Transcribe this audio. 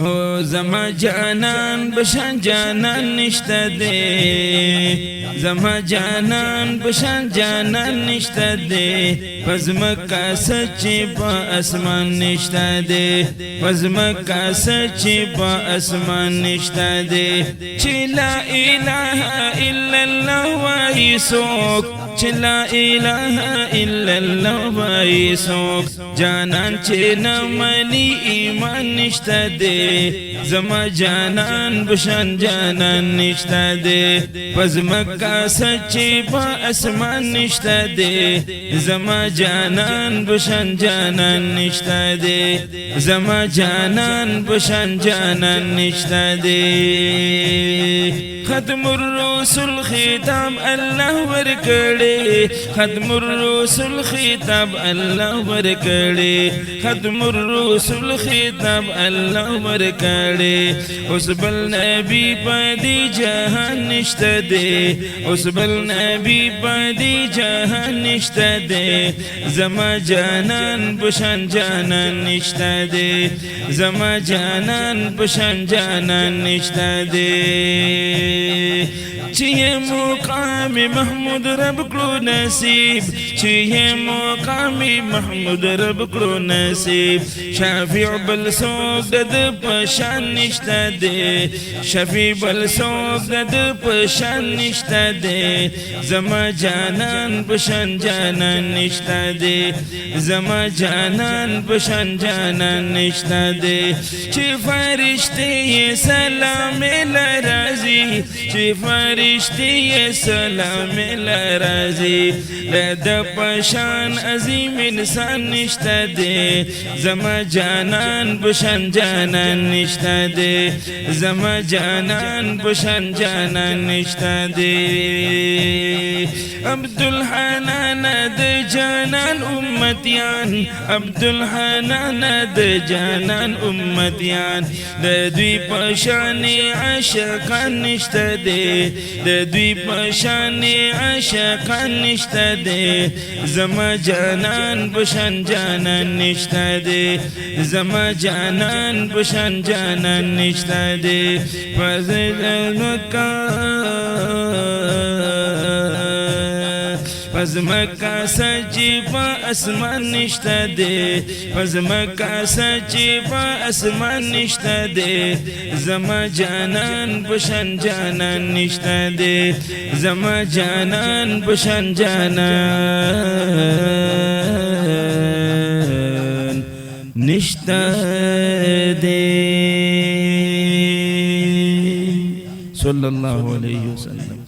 او زما جانان بشان جانان نشته دی زما جانان بشان جانان نشته دی پزمکا سچی پا اسمان نشته دی پزمکا سچی پا اسمان نشته دی چی لا الہ الا اللہ وائی سوک چی لا الہ الا اللہ وائی سوک جانان چی نمانی ایمان نشته دی زما جانان بشان جانان نشته دی پزمکا سچی پا اسمان نشته دی زما جانان بشان جانان نشته دی زما جانان بشان جانان نشته دی ختم الرسل خطاب الله ورکړي ختم الرسل خطاب الله ورکړي ختم الرسل خطاب الله ورکړي اوس بل نبی پدې جهان نشته دی اوس بل نبی پدې جهان نشته دی زما جانان بشان جانان نشته دی زما جانان بشان جانان نشته دی چیه مقام محمود رب کړو نصیب چیه مقام محمود رب کړو نصیب شفیع بل څوک د پشان نشته دی شفیع بل څوک د پشان نشته دی زما جانان بشان جانان نشته دی زما جانان بشان جانان نشته دی چې فرشتي سلام لرازي چې فرشتي سلام لرازي د پشان عظیم انسان نشته دی زما جانان بشان جانان نشته دی زما جانان بشان جانان نشته دی عبدالحنان د جانان امتیان عبدالحنان د جانان امتیان د دوی پشان عاشقان نشته دی د دوی پشان عاشقان نشته دی زما جانان بشان جانان نشته دی زما جانان بشان جانان نشته دی پزمکا سچی پا اسمان نشته دی پزمکا سچی پا اسمان نشته دی زما جانان بشان جانان نشته دی زما جانان بشان جانان نشته دی صلی اللہ علیہ وسلم.